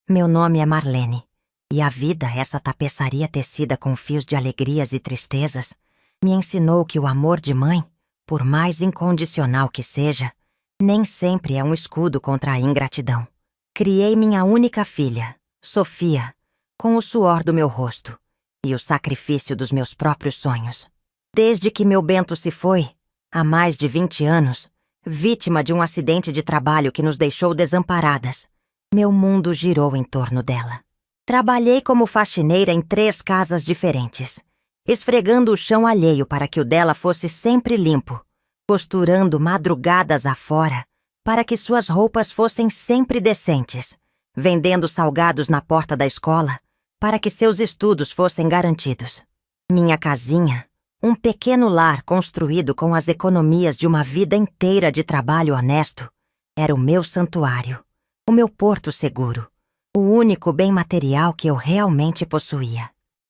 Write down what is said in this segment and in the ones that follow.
Meu nome é Marlene, e a vida, essa tapeçaria tecida com fios de alegrias e tristezas, me ensinou que o amor de mãe, por mais incondicional que seja, nem sempre é um escudo contra a ingratidão. Criei minha única filha, Sofia, com o suor do meu rosto e o sacrifício dos meus próprios sonhos. Desde que meu Bento se foi, há mais de 20 anos, vítima de um acidente de trabalho que nos deixou desamparadas, meu mundo girou em torno dela. Trabalhei como faxineira em 3 casas diferentes, esfregando o chão alheio para que o dela fosse sempre limpo, costurando madrugadas afora para que suas roupas fossem sempre decentes, vendendo salgados na porta da escola para que seus estudos fossem garantidos. Minha casinha, um pequeno lar construído com as economias de uma vida inteira de trabalho honesto, era o meu santuário, o meu porto seguro, o único bem material que eu realmente possuía.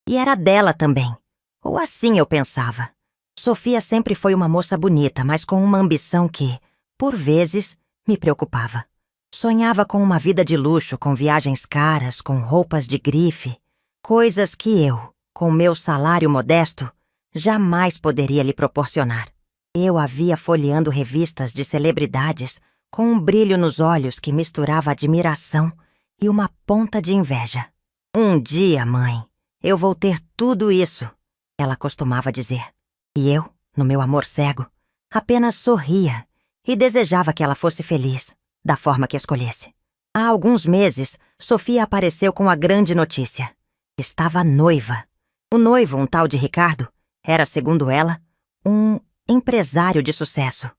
E era dela também, ou assim eu pensava. Sofia sempre foi uma moça bonita, mas com uma ambição que, por vezes, me preocupava. Sonhava com uma vida de luxo, com viagens caras, com roupas de grife, coisas que eu, com meu salário modesto, jamais poderia lhe proporcionar. Eu a via folheando revistas de celebridades com um brilho nos olhos que misturava admiração e uma ponta de inveja. Um dia, mãe, eu vou ter tudo isso, ela costumava dizer. E eu, no meu amor cego, apenas sorria e desejava que ela fosse feliz, da forma que escolhesse. Há alguns meses, Sofia apareceu com a grande notícia. Estava noiva. O noivo, um tal de Ricardo, era, segundo ela, um empresário de sucesso,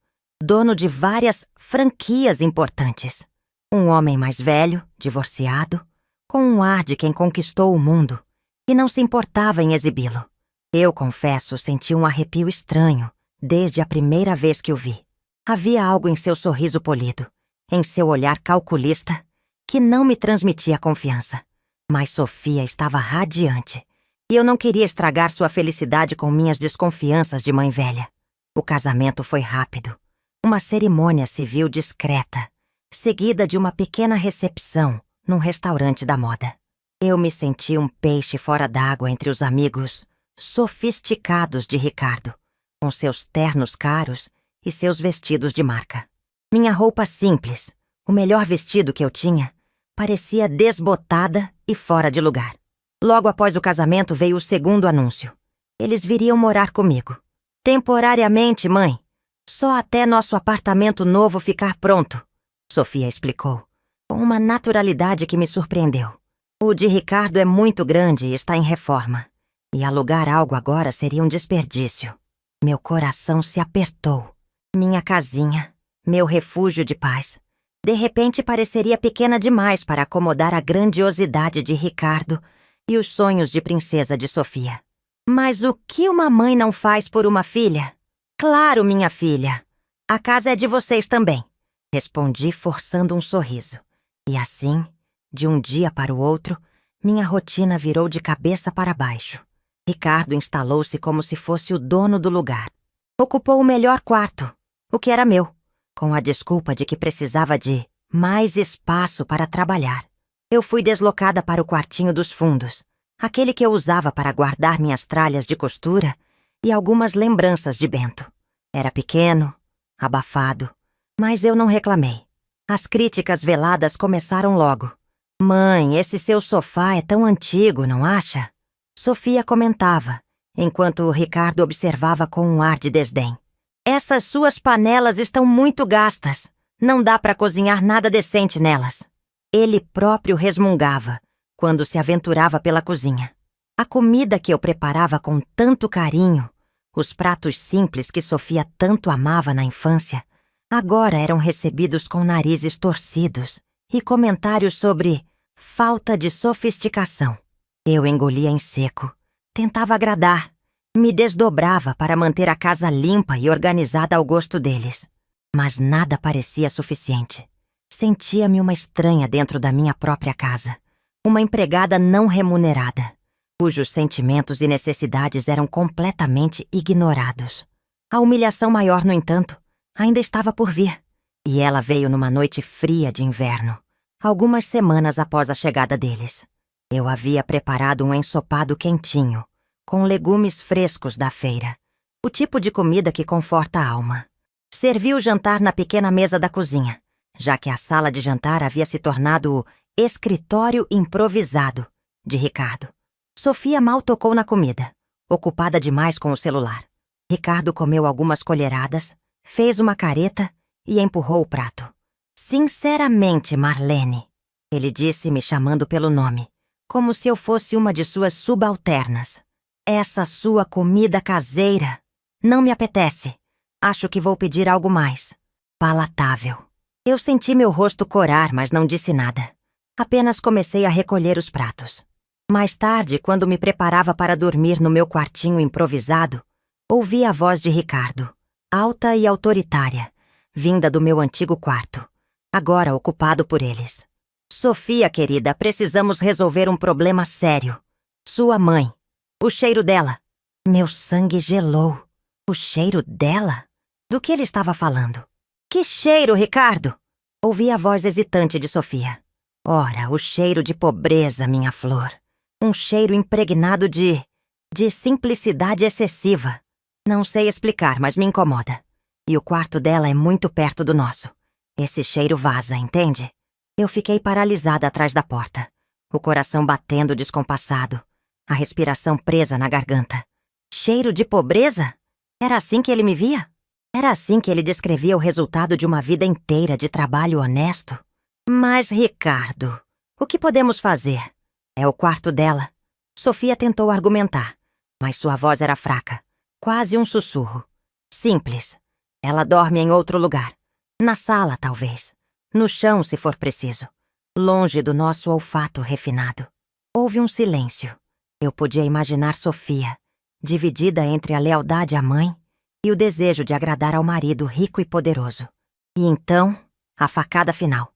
dono de várias franquias importantes. Um homem mais velho, divorciado, com um ar de quem conquistou o mundo e não se importava em exibi-lo. Eu, confesso, senti um arrepio estranho desde a primeira vez que o vi. Havia algo em seu sorriso polido, em seu olhar calculista, que não me transmitia confiança. Mas Sofia estava radiante, e eu não queria estragar sua felicidade com minhas desconfianças de mãe velha. O casamento foi rápido. Uma cerimônia civil discreta, seguida de uma pequena recepção num restaurante da moda. Eu me senti um peixe fora d'água entre os amigos sofisticados de Ricardo, com seus ternos caros e seus vestidos de marca. Minha roupa simples, o melhor vestido que eu tinha, parecia desbotada e fora de lugar. Logo após o casamento veio o segundo anúncio. Eles viriam morar comigo. Temporariamente, mãe. Só até nosso apartamento novo ficar pronto, Sofia explicou, com uma naturalidade que me surpreendeu. O de Ricardo é muito grande e está em reforma, e alugar algo agora seria um desperdício. Meu coração se apertou. Minha casinha, meu refúgio de paz, de repente pareceria pequena demais para acomodar a grandiosidade de Ricardo e os sonhos de princesa de Sofia. Mas o que uma mãe não faz por uma filha? Claro, minha filha. A casa é de vocês também, respondi forçando um sorriso. E assim, de um dia para o outro, minha rotina virou de cabeça para baixo. Ricardo instalou-se como se fosse o dono do lugar. Ocupou o melhor quarto, o que era meu, com a desculpa de que precisava de mais espaço para trabalhar. Eu fui deslocada para o quartinho dos fundos, aquele que eu usava para guardar minhas tralhas de costura e algumas lembranças de Bento. Era pequeno, abafado, mas eu não reclamei. As críticas veladas começaram logo. Mãe, esse seu sofá é tão antigo, não acha? Sofia comentava, enquanto Ricardo observava com um ar de desdém. Essas suas panelas estão muito gastas. Não dá para cozinhar nada decente nelas. Ele próprio resmungava quando se aventurava pela cozinha. A comida que eu preparava com tanto carinho, os pratos simples que Sofia tanto amava na infância, agora eram recebidos com narizes torcidos e comentários sobre falta de sofisticação. Eu engolia em seco, tentava agradar, me desdobrava para manter a casa limpa e organizada ao gosto deles. Mas nada parecia suficiente. Sentia-me uma estranha dentro da minha própria casa, uma empregada não remunerada, cujos sentimentos e necessidades eram completamente ignorados. A humilhação maior, no entanto, ainda estava por vir, e ela veio numa noite fria de inverno, algumas semanas após a chegada deles. Eu havia preparado um ensopado quentinho, com legumes frescos da feira, o tipo de comida que conforta a alma. Servi o jantar na pequena mesa da cozinha, já que a sala de jantar havia se tornado o escritório improvisado de Ricardo. Sofia mal tocou na comida, ocupada demais com o celular. Ricardo comeu algumas colheradas, fez uma careta e empurrou o prato. Sinceramente, Marlene, ele disse me chamando pelo nome, como se eu fosse uma de suas subalternas. Essa sua comida caseira não me apetece. Acho que vou pedir algo mais palatável. Eu senti meu rosto corar, mas não disse nada. Apenas comecei a recolher os pratos. Mais tarde, quando me preparava para dormir no meu quartinho improvisado, ouvi a voz de Ricardo, alta e autoritária, vinda do meu antigo quarto, agora ocupado por eles. Sofia, querida, precisamos resolver um problema sério. Sua mãe. O cheiro dela. Meu sangue gelou. O cheiro dela? Do que ele estava falando? Que cheiro, Ricardo? Ouvi a voz hesitante de Sofia. Ora, o cheiro de pobreza, minha flor. Um cheiro impregnado de simplicidade excessiva. Não sei explicar, mas me incomoda. E o quarto dela é muito perto do nosso. Esse cheiro vaza, entende? Eu fiquei paralisada atrás da porta, o coração batendo descompassado, a respiração presa na garganta. Cheiro de pobreza? Era assim que ele me via? Era assim que ele descrevia o resultado de uma vida inteira de trabalho honesto? Mas, Ricardo, o que podemos fazer? É o quarto dela. Sofia tentou argumentar, mas sua voz era fraca, quase um sussurro. Simples. Ela dorme em outro lugar. Na sala, talvez. No chão, se for preciso. Longe do nosso olfato refinado. Houve um silêncio. Eu podia imaginar Sofia, dividida entre a lealdade à mãe e o desejo de agradar ao marido rico e poderoso. E então, a facada final.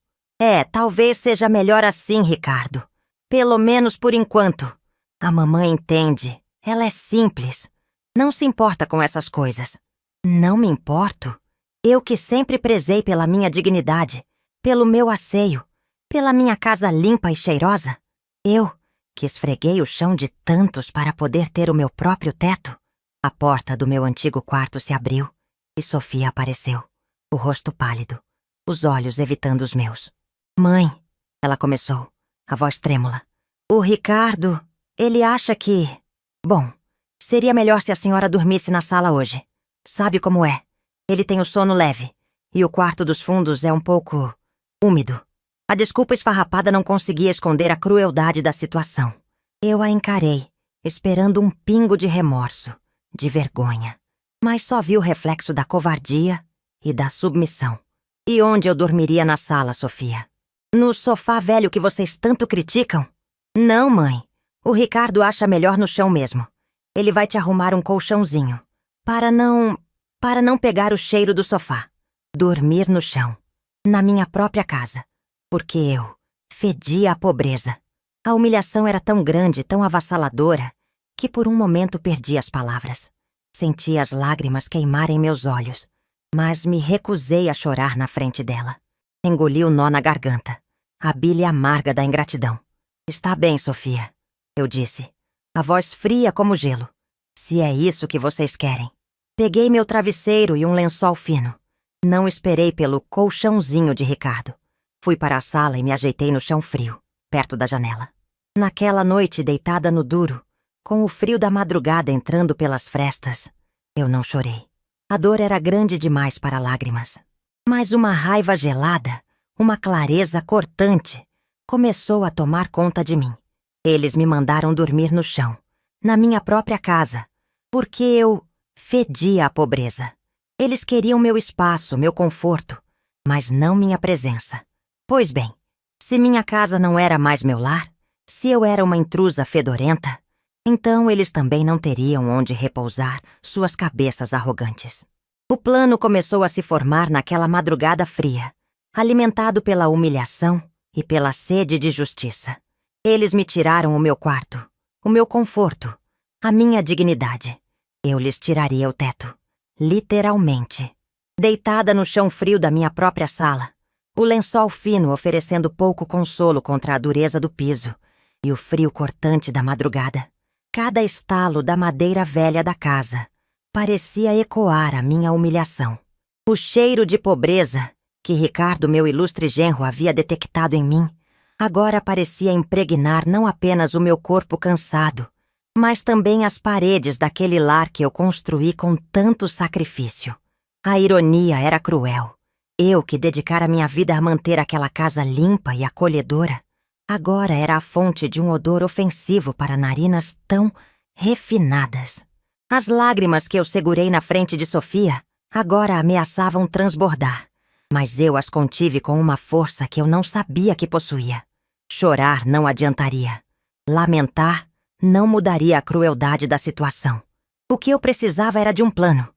Talvez seja melhor assim, Ricardo. Pelo menos por enquanto. A mamãe entende. Ela é simples. Não se importa com essas coisas. Não me importo? Eu que sempre prezei pela minha dignidade, pelo meu asseio, pela minha casa limpa e cheirosa? Eu, que esfreguei o chão de tantos para poder ter o meu próprio teto? A porta do meu antigo quarto se abriu e Sofia apareceu, o rosto pálido, os olhos evitando os meus. Mãe, ela começou, a voz trêmula. O Ricardo, ele acha que... Bom, seria melhor se a senhora dormisse na sala hoje. Sabe como é? Ele tem o sono leve, e o quarto dos fundos é um pouco úmido. A desculpa esfarrapada não conseguia esconder a crueldade da situação. Eu a encarei, esperando um pingo de remorso, de vergonha. Mas só vi o reflexo da covardia e da submissão. E onde eu dormiria na sala, Sofia? No sofá velho que vocês tanto criticam? Não, mãe. O Ricardo acha melhor no chão mesmo. Ele vai te arrumar um colchãozinho. Para não pegar o cheiro do sofá. Dormir no chão. Na minha própria casa. Porque eu fedia a pobreza. A humilhação era tão grande, tão avassaladora, que por um momento perdi as palavras. Senti as lágrimas queimarem meus olhos, mas me recusei a chorar na frente dela. Engoli o nó na garganta, a bile amarga da ingratidão. Está bem, Sofia, eu disse, a voz fria como gelo. Se é isso que vocês querem. Peguei meu travesseiro e um lençol fino. Não esperei pelo colchãozinho de Ricardo. Fui para a sala e me ajeitei no chão frio, perto da janela. Naquela noite, deitada no duro, com o frio da madrugada entrando pelas frestas, eu não chorei. A dor era grande demais para lágrimas. Mas uma raiva gelada, uma clareza cortante, começou a tomar conta de mim. Eles me mandaram dormir no chão, na minha própria casa, porque eu fedia a pobreza. Eles queriam meu espaço, meu conforto, mas não minha presença. Pois bem, se minha casa não era mais meu lar, se eu era uma intrusa fedorenta, então eles também não teriam onde repousar suas cabeças arrogantes. O plano começou a se formar naquela madrugada fria, alimentado pela humilhação e pela sede de justiça. Eles me tiraram o meu quarto, o meu conforto, a minha dignidade. Eu lhes tiraria o teto, literalmente. Deitada no chão frio da minha própria sala, O lençol fino oferecendo pouco consolo contra a dureza do piso e o frio cortante da madrugada. Cada estalo da madeira velha da casa parecia ecoar a minha humilhação. O cheiro de pobreza que Ricardo, meu ilustre genro, havia detectado em mim, agora parecia impregnar não apenas o meu corpo cansado, mas também as paredes daquele lar que eu construí com tanto sacrifício. A ironia era cruel. Eu, que dedicara minha vida a manter aquela casa limpa e acolhedora, agora era a fonte de um odor ofensivo para narinas tão refinadas. As lágrimas que eu segurei na frente de Sofia agora ameaçavam transbordar, mas eu as contive com uma força que eu não sabia que possuía. Chorar não adiantaria. Lamentar não mudaria a crueldade da situação. O que eu precisava era de um plano.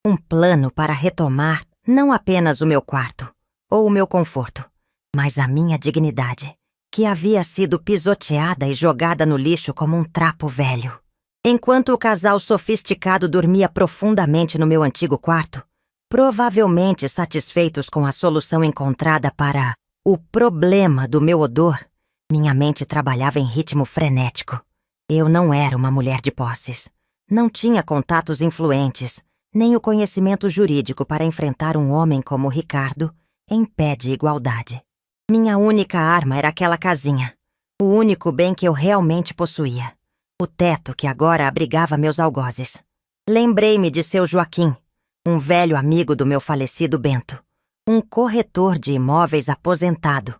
Um plano para retomar não apenas o meu quarto ou o meu conforto, mas a minha dignidade, que havia sido pisoteada e jogada no lixo como um trapo velho. Enquanto o casal sofisticado dormia profundamente no meu antigo quarto, provavelmente satisfeitos com a solução encontrada para o problema do meu odor, minha mente trabalhava em ritmo frenético. Eu não era uma mulher de posses. Não tinha contatos influentes, nem o conhecimento jurídico para enfrentar um homem como Ricardo em pé de igualdade. Minha única arma era aquela casinha, o único bem que eu realmente possuía. O teto que agora abrigava meus algozes. Lembrei-me de seu Joaquim, um velho amigo do meu falecido Bento, um corretor de imóveis aposentado,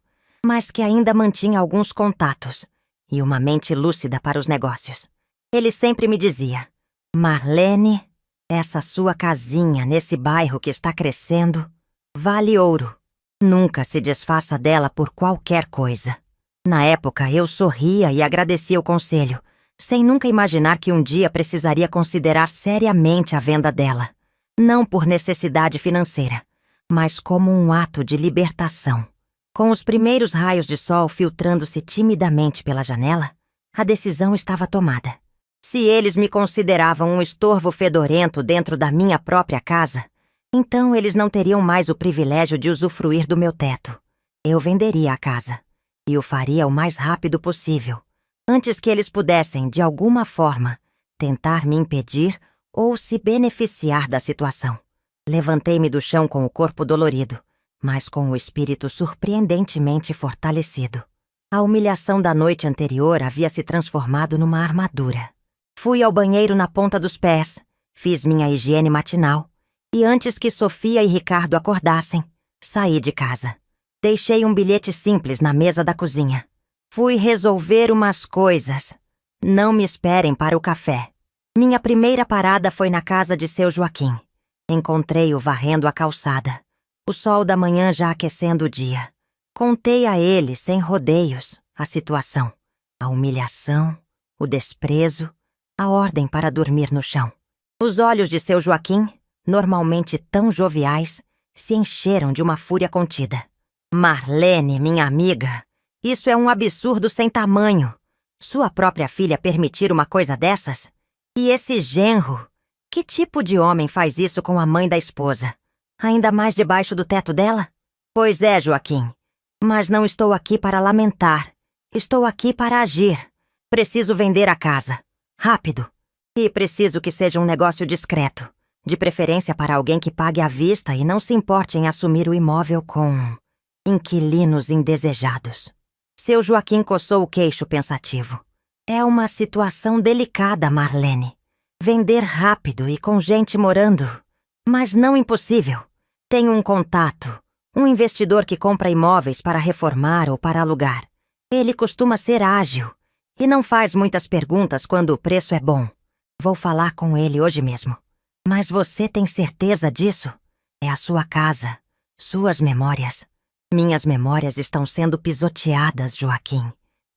mas que ainda mantinha alguns contatos e uma mente lúcida para os negócios. Ele sempre me dizia: Marlene, essa sua casinha nesse bairro que está crescendo vale ouro. Nunca se desfaça dela por qualquer coisa. Na época, eu sorria e agradecia o conselho, sem nunca imaginar que um dia precisaria considerar seriamente a venda dela. Não por necessidade financeira, mas como um ato de libertação. Com os primeiros raios de sol filtrando-se timidamente pela janela, a decisão estava tomada. Se eles me consideravam um estorvo fedorento dentro da minha própria casa, então eles não teriam mais o privilégio de usufruir do meu teto. Eu venderia a casa, e o faria o mais rápido possível, antes que eles pudessem, de alguma forma, tentar me impedir ou se beneficiar da situação. Levantei-me do chão com o corpo dolorido, mas com o espírito surpreendentemente fortalecido. A humilhação da noite anterior havia se transformado numa armadura. Fui ao banheiro na ponta dos pés, fiz minha higiene matinal, e antes que Sofia e Ricardo acordassem, saí de casa. Deixei um bilhete simples na mesa da cozinha. Fui resolver umas coisas. Não me esperem para o café. Minha primeira parada foi na casa de seu Joaquim. Encontrei-o varrendo a calçada, o sol da manhã já aquecendo o dia. Contei a ele, sem rodeios, a situação, a humilhação, o desprezo, a ordem para dormir no chão. Os olhos de seu Joaquim, normalmente tão joviais, se encheram de uma fúria contida. Marlene, minha amiga, isso é um absurdo sem tamanho. Sua própria filha permitir uma coisa dessas? E esse genro? Que tipo de homem faz isso com a mãe da esposa? Ainda mais debaixo do teto dela? Pois é, Joaquim. Mas não estou aqui para lamentar. Estou aqui para agir. Preciso vender a casa. Rápido. E preciso que seja um negócio discreto. De preferência para alguém que pague à vista e não se importe em assumir o imóvel com inquilinos indesejados. Seu Joaquim coçou o queixo pensativo. É uma situação delicada, Marlene. Vender rápido e com gente morando. Mas não impossível. Tenho um contato, um investidor que compra imóveis para reformar ou para alugar. Ele costuma ser ágil e não faz muitas perguntas quando o preço é bom. Vou falar com ele hoje mesmo. Mas você tem certeza disso? É a sua casa, suas memórias. Minhas memórias estão sendo pisoteadas, Joaquim.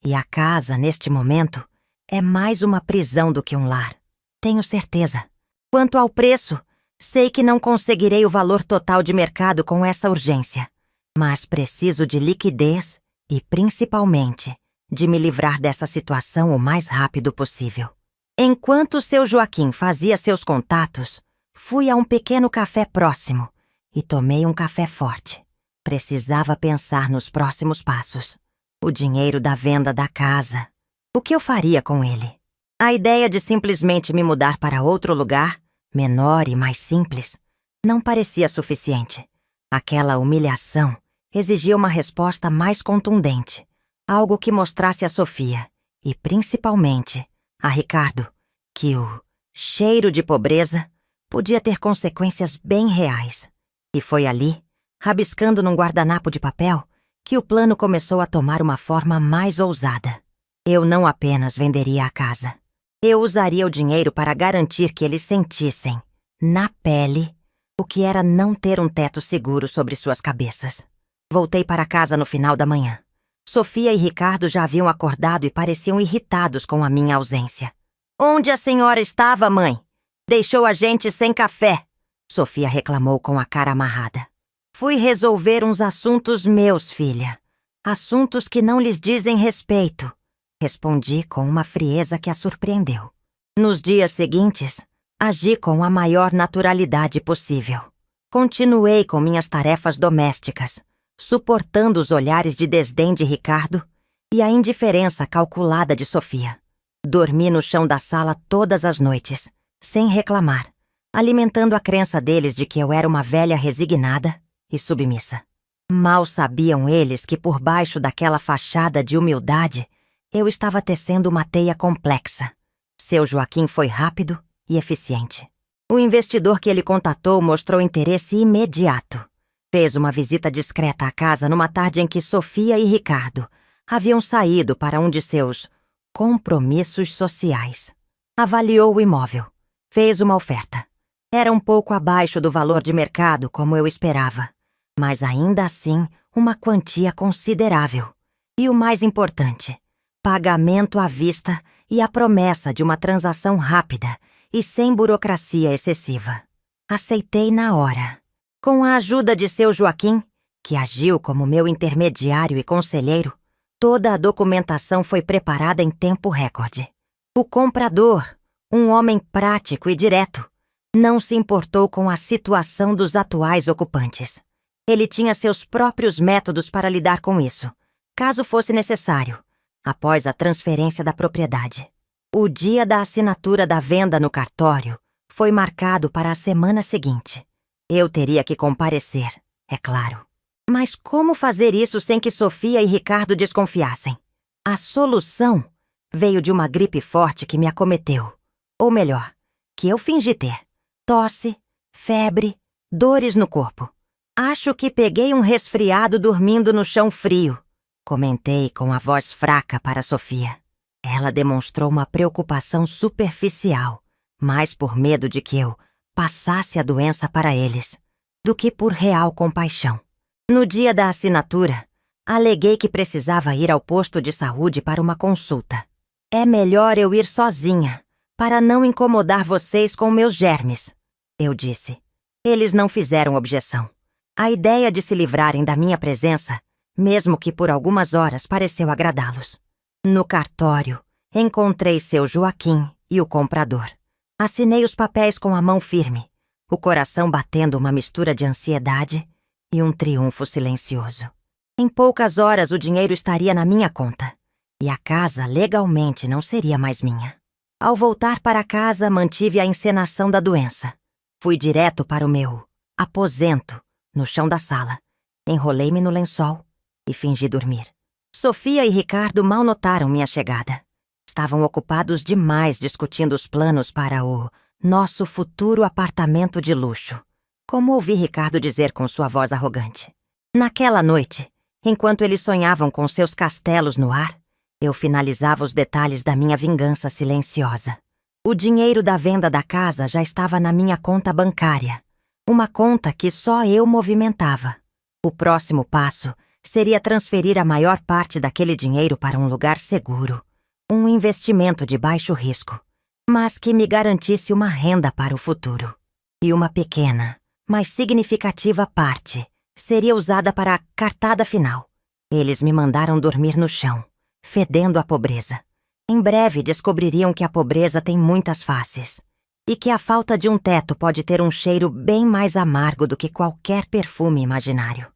E a casa, neste momento, é mais uma prisão do que um lar. Tenho certeza. Quanto ao preço, sei que não conseguirei o valor total de mercado com essa urgência. Mas preciso de liquidez e, principalmente, de me livrar dessa situação o mais rápido possível. Enquanto seu Joaquim fazia seus contatos, fui a um pequeno café próximo e tomei um café forte. Precisava pensar nos próximos passos. O dinheiro da venda da casa. O que eu faria com ele? A ideia de simplesmente me mudar para outro lugar, menor e mais simples, não parecia suficiente. Aquela humilhação exigia uma resposta mais contundente, algo que mostrasse a Sofia, e principalmente a Ricardo, que o cheiro de pobreza podia ter consequências bem reais. E foi ali, rabiscando num guardanapo de papel, que o plano começou a tomar uma forma mais ousada. Eu não apenas venderia a casa. Eu usaria o dinheiro para garantir que eles sentissem, na pele, o que era não ter um teto seguro sobre suas cabeças. Voltei para casa no final da manhã. Sofia e Ricardo já haviam acordado e pareciam irritados com a minha ausência. "Onde a senhora estava, mãe? Deixou a gente sem café", Sofia reclamou com a cara amarrada. "Fui resolver uns assuntos meus, filha. Assuntos que não lhes dizem respeito", respondi com uma frieza que a surpreendeu. Nos dias seguintes, agi com a maior naturalidade possível. Continuei com minhas tarefas domésticas, suportando os olhares de desdém de Ricardo e a indiferença calculada de Sofia. Dormi no chão da sala todas as noites, sem reclamar, alimentando a crença deles de que eu era uma velha resignada e submissa. Mal sabiam eles que por baixo daquela fachada de humildade, eu estava tecendo uma teia complexa. Seu Joaquim foi rápido e eficiente. O investidor que ele contatou mostrou interesse imediato. Fez uma visita discreta à casa numa tarde em que Sofia e Ricardo haviam saído para um de seus compromissos sociais. Avaliou o imóvel. Fez uma oferta. Era um pouco abaixo do valor de mercado, como eu esperava, mas ainda assim uma quantia considerável. E o mais importante, pagamento à vista e a promessa de uma transação rápida e sem burocracia excessiva. Aceitei na hora. Com a ajuda de seu Joaquim, que agiu como meu intermediário e conselheiro, toda a documentação foi preparada em tempo recorde. O comprador, um homem prático e direto, não se importou com a situação dos atuais ocupantes. Ele tinha seus próprios métodos para lidar com isso, caso fosse necessário, após a transferência da propriedade. O dia da assinatura da venda no cartório foi marcado para a semana seguinte. Eu teria que comparecer, é claro. Mas como fazer isso sem que Sofia e Ricardo desconfiassem? A solução veio de uma gripe forte que me acometeu. Ou melhor, que eu fingi ter. Tosse, febre, dores no corpo. "Acho que peguei um resfriado dormindo no chão frio", comentei com a voz fraca para Sofia. Ela demonstrou uma preocupação superficial, mais por medo de que eu passasse a doença para eles, do que por real compaixão. No dia da assinatura, aleguei que precisava ir ao posto de saúde para uma consulta. "É melhor eu ir sozinha, para não incomodar vocês com meus germes", eu disse. Eles não fizeram objeção. A ideia de se livrarem da minha presença, mesmo que por algumas horas, pareceu agradá-los. No cartório, encontrei seu Joaquim e o comprador. Assinei os papéis com a mão firme, o coração batendo uma mistura de ansiedade e um triunfo silencioso. Em poucas horas o dinheiro estaria na minha conta, e a casa legalmente não seria mais minha. Ao voltar para casa, mantive a encenação da doença. Fui direto para o meu aposento, no chão da sala. Enrolei-me no lençol e fingi dormir. Sofia e Ricardo mal notaram minha chegada. Estavam ocupados demais discutindo os planos para o nosso futuro apartamento de luxo, como ouvi Ricardo dizer com sua voz arrogante. Naquela noite, enquanto eles sonhavam com seus castelos no ar, eu finalizava os detalhes da minha vingança silenciosa. O dinheiro da venda da casa já estava na minha conta bancária, uma conta que só eu movimentava. O próximo passo seria transferir a maior parte daquele dinheiro para um lugar seguro, um investimento de baixo risco, mas que me garantisse uma renda para o futuro. E uma pequena, mas significativa parte seria usada para a cartada final. Eles me mandaram dormir no chão, fedendo a pobreza. Em breve descobririam que a pobreza tem muitas faces e que a falta de um teto pode ter um cheiro bem mais amargo do que qualquer perfume imaginário.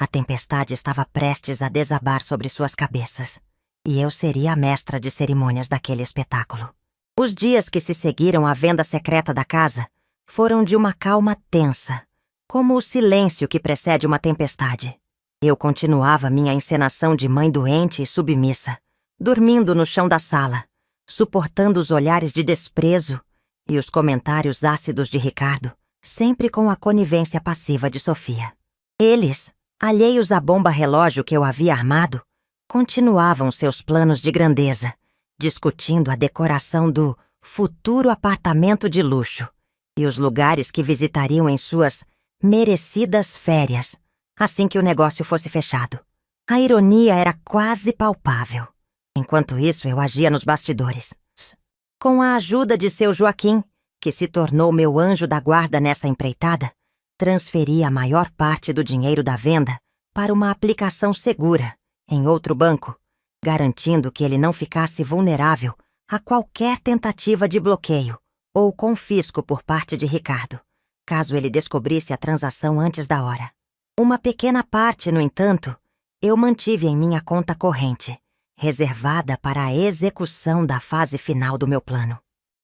A tempestade estava prestes a desabar sobre suas cabeças, e eu seria a mestra de cerimônias daquele espetáculo. Os dias que se seguiram à venda secreta da casa foram de uma calma tensa, como o silêncio que precede uma tempestade. Eu continuava minha encenação de mãe doente e submissa, dormindo no chão da sala, suportando os olhares de desprezo e os comentários ácidos de Ricardo, sempre com a conivência passiva de Sofia. Eles, alheios à bomba-relógio que eu havia armado, continuavam seus planos de grandeza, discutindo a decoração do futuro apartamento de luxo e os lugares que visitariam em suas merecidas férias, assim que o negócio fosse fechado. A ironia era quase palpável. Enquanto isso, eu agia nos bastidores. Com a ajuda de seu Joaquim, que se tornou meu anjo da guarda nessa empreitada, transferi a maior parte do dinheiro da venda para uma aplicação segura, em outro banco, garantindo que ele não ficasse vulnerável a qualquer tentativa de bloqueio ou confisco por parte de Ricardo, caso ele descobrisse a transação antes da hora. Uma pequena parte, no entanto, eu mantive em minha conta corrente, reservada para a execução da fase final do meu plano.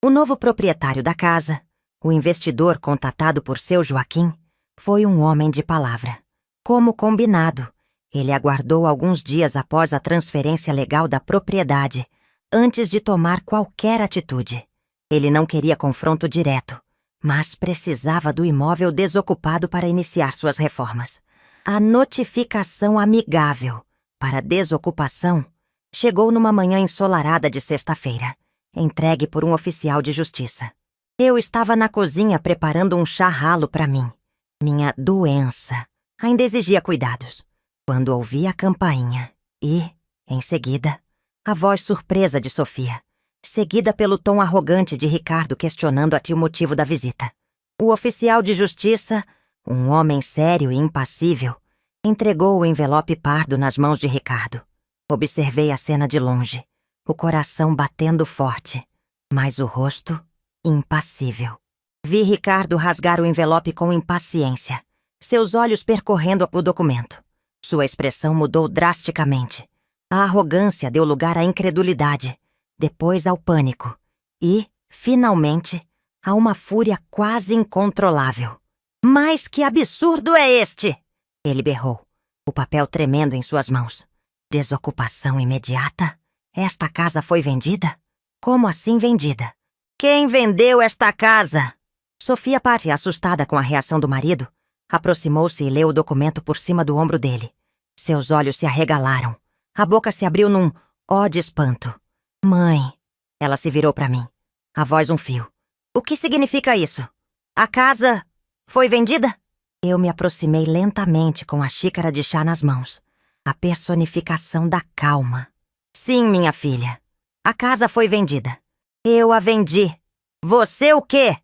O novo proprietário da casa, o investidor contatado por seu Joaquim, foi um homem de palavra. Como combinado, ele aguardou alguns dias após a transferência legal da propriedade, antes de tomar qualquer atitude. Ele não queria confronto direto, mas precisava do imóvel desocupado para iniciar suas reformas. A notificação amigável para desocupação chegou numa manhã ensolarada de sexta-feira, entregue por um oficial de justiça. Eu estava na cozinha preparando um chá ralo para mim. Minha doença ainda exigia cuidados, quando ouvi a campainha e, em seguida, a voz surpresa de Sofia, seguida pelo tom arrogante de Ricardo questionando-a o motivo da visita. O oficial de justiça, um homem sério e impassível, entregou o envelope pardo nas mãos de Ricardo. Observei a cena de longe, o coração batendo forte, mas o rosto impassível. Vi Ricardo rasgar o envelope com impaciência, seus olhos percorrendo o documento. Sua expressão mudou drasticamente. A arrogância deu lugar à incredulidade, depois ao pânico e, finalmente, a uma fúria quase incontrolável. "Mas que absurdo é este?" ele berrou, o papel tremendo em suas mãos. "Desocupação imediata? Esta casa foi vendida? Como assim vendida? Quem vendeu esta casa?" Sofia Patti, assustada com a reação do marido, aproximou-se e leu o documento por cima do ombro dele. Seus olhos se arregalaram. A boca se abriu num ó de espanto. "Mãe." Ela se virou para mim, a voz um fio. "O que significa isso? A casa foi vendida?" Eu me aproximei lentamente com a xícara de chá nas mãos. A personificação da calma. "Sim, minha filha. A casa foi vendida. Eu a vendi." "Você o quê?"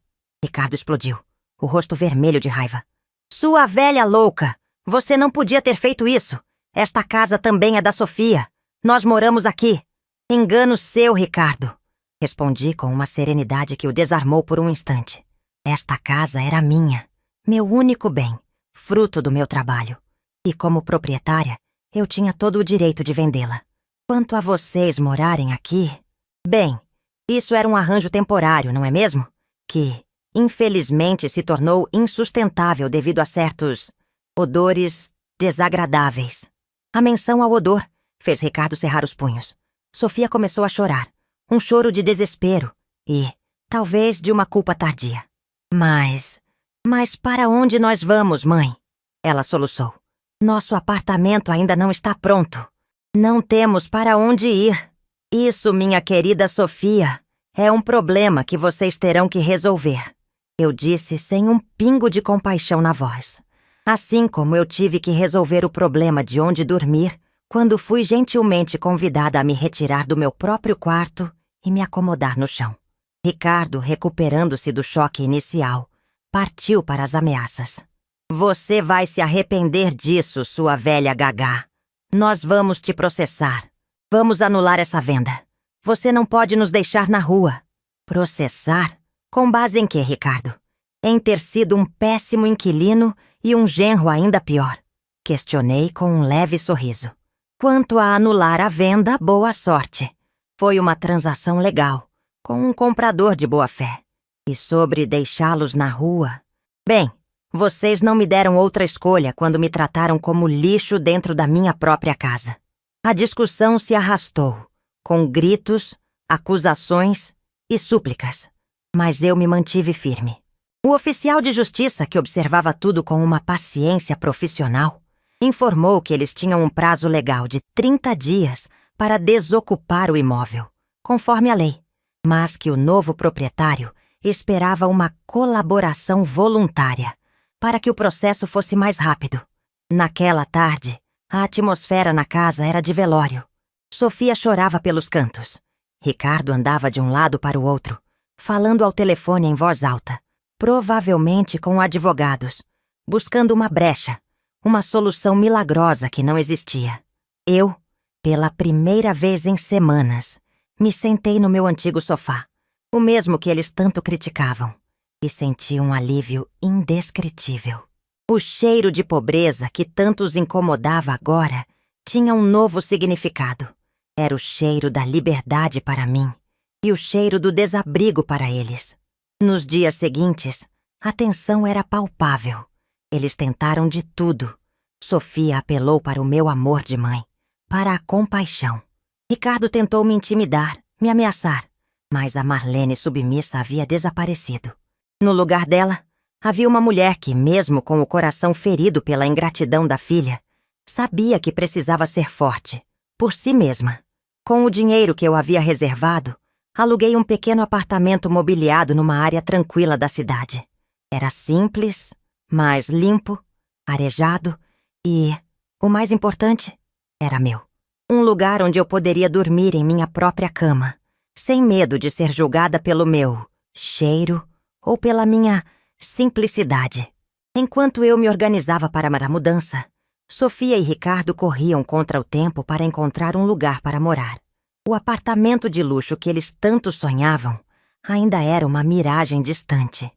Ricardo explodiu, o rosto vermelho de raiva. "Sua velha louca! Você não podia ter feito isso. Esta casa também é da Sofia. Nós moramos aqui." "Engano seu, Ricardo." Respondi com uma serenidade que o desarmou por um instante. Esta casa era minha, meu único bem, fruto do meu trabalho. E como proprietária, eu tinha todo o direito de vendê-la. Quanto a vocês morarem aqui... Bem, isso era um arranjo temporário, não é mesmo? Que, infelizmente, se tornou insustentável devido a certos odores desagradáveis. A menção ao odor fez Ricardo cerrar os punhos. Sofia começou a chorar, um choro de desespero e, talvez, de uma culpa tardia. Mas para onde nós vamos, mãe?" Ela soluçou. "Nosso apartamento ainda não está pronto. Não temos para onde ir. Isso, minha querida Sofia, é um problema que vocês terão que resolver." Eu disse sem um pingo de compaixão na voz. Assim como eu tive que resolver o problema de onde dormir quando fui gentilmente convidada a me retirar do meu próprio quarto e me acomodar no chão. Ricardo, recuperando-se do choque inicial, partiu para as ameaças. "Você vai se arrepender disso, sua velha gagá. Nós vamos te processar. Vamos anular essa venda. Você não pode nos deixar na rua." "Processar? Com base em quê, Ricardo?" "Em ter sido um péssimo inquilino e um genro ainda pior." Questionei com um leve sorriso. Quanto a anular a venda, boa sorte. Foi uma transação legal, com um comprador de boa fé. E sobre deixá-los na rua... Bem, vocês não me deram outra escolha quando me trataram como lixo dentro da minha própria casa. A discussão se arrastou, com gritos, acusações e súplicas. Mas eu me mantive firme. O oficial de justiça, que observava tudo com uma paciência profissional, informou que eles tinham um prazo legal de 30 dias para desocupar o imóvel, conforme a lei, mas que o novo proprietário esperava uma colaboração voluntária para que o processo fosse mais rápido. Naquela tarde, a atmosfera na casa era de velório. Sofia chorava pelos cantos. Ricardo andava de um lado para o outro, falando ao telefone em voz alta, provavelmente com advogados, buscando uma brecha, uma solução milagrosa que não existia. Eu, pela primeira vez em semanas, me sentei no meu antigo sofá, o mesmo que eles tanto criticavam, e senti um alívio indescritível. O cheiro de pobreza que tanto os incomodava agora tinha um novo significado. Era o cheiro da liberdade para mim e o cheiro do desabrigo para eles. Nos dias seguintes, a tensão era palpável. Eles tentaram de tudo. Sofia apelou para o meu amor de mãe, para a compaixão. Ricardo tentou me intimidar, me ameaçar, mas a Marlene submissa havia desaparecido. No lugar dela, havia uma mulher que, mesmo com o coração ferido pela ingratidão da filha, sabia que precisava ser forte, por si mesma. Com o dinheiro que eu havia reservado, aluguei um pequeno apartamento mobiliado numa área tranquila da cidade. Era simples, mas limpo, arejado e, o mais importante, era meu. Um lugar onde eu poderia dormir em minha própria cama, sem medo de ser julgada pelo meu cheiro ou pela minha simplicidade. Enquanto eu me organizava para a mudança, Sofia e Ricardo corriam contra o tempo para encontrar um lugar para morar. O apartamento de luxo que eles tanto sonhavam ainda era uma miragem distante.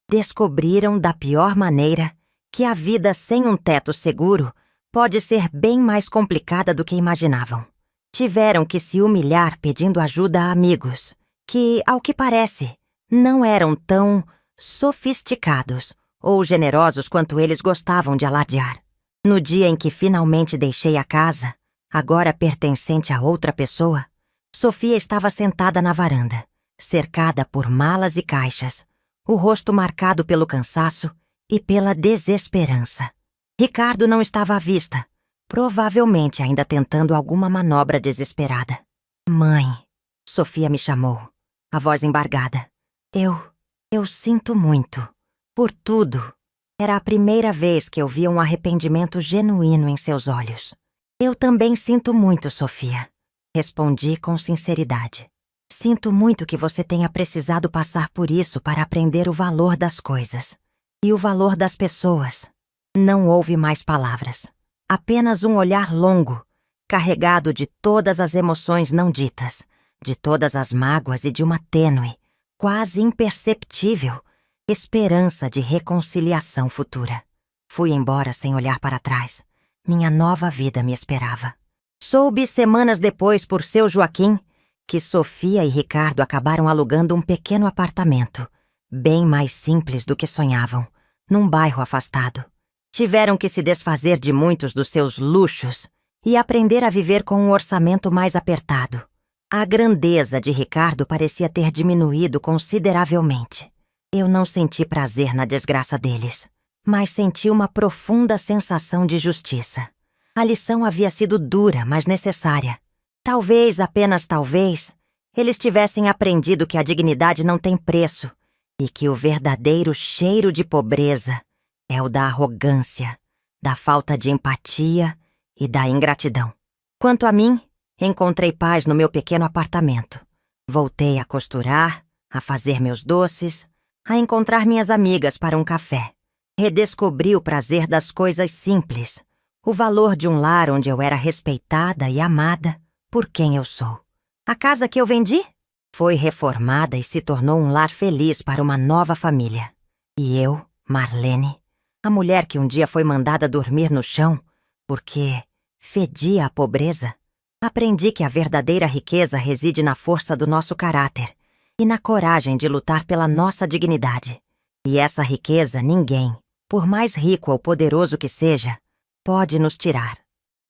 Descobriram da pior maneira que a vida sem um teto seguro pode ser bem mais complicada do que imaginavam. Tiveram que se humilhar pedindo ajuda a amigos, que, ao que parece, não eram tão sofisticados ou generosos quanto eles gostavam de alardear. No dia em que finalmente deixei a casa, agora pertencente a outra pessoa, Sofia estava sentada na varanda, cercada por malas e caixas, o rosto marcado pelo cansaço e pela desesperança. Ricardo não estava à vista, provavelmente ainda tentando alguma manobra desesperada. Mãe, Sofia me chamou, a voz embargada. Eu sinto muito. Por tudo. Era a primeira vez que eu via um arrependimento genuíno em seus olhos. Eu também sinto muito, Sofia. Respondi com sinceridade. Sinto muito que você tenha precisado passar por isso para aprender o valor das coisas. E o valor das pessoas. Não houve mais palavras. Apenas um olhar longo, carregado de todas as emoções não ditas, de todas as mágoas e de uma tênue, quase imperceptível, esperança de reconciliação futura. Fui embora sem olhar para trás. Minha nova vida me esperava. Soube semanas depois por seu Joaquim que Sofia e Ricardo acabaram alugando um pequeno apartamento, bem mais simples do que sonhavam, num bairro afastado. Tiveram que se desfazer de muitos dos seus luxos e aprender a viver com um orçamento mais apertado. A grandeza de Ricardo parecia ter diminuído consideravelmente. Eu não senti prazer na desgraça deles, mas senti uma profunda sensação de justiça. A lição havia sido dura, mas necessária. Talvez, apenas talvez, eles tivessem aprendido que a dignidade não tem preço e que o verdadeiro cheiro de pobreza é o da arrogância, da falta de empatia e da ingratidão. Quanto a mim, encontrei paz no meu pequeno apartamento. Voltei a costurar, a fazer meus doces, a encontrar minhas amigas para um café. Redescobri o prazer das coisas simples, o valor de um lar onde eu era respeitada e amada por quem eu sou. A casa que eu vendi foi reformada e se tornou um lar feliz para uma nova família. E eu, Marlene, a mulher que um dia foi mandada dormir no chão, porque fedia a pobreza, aprendi que a verdadeira riqueza reside na força do nosso caráter e na coragem de lutar pela nossa dignidade. E essa riqueza ninguém, por mais rico ou poderoso que seja, pode nos tirar.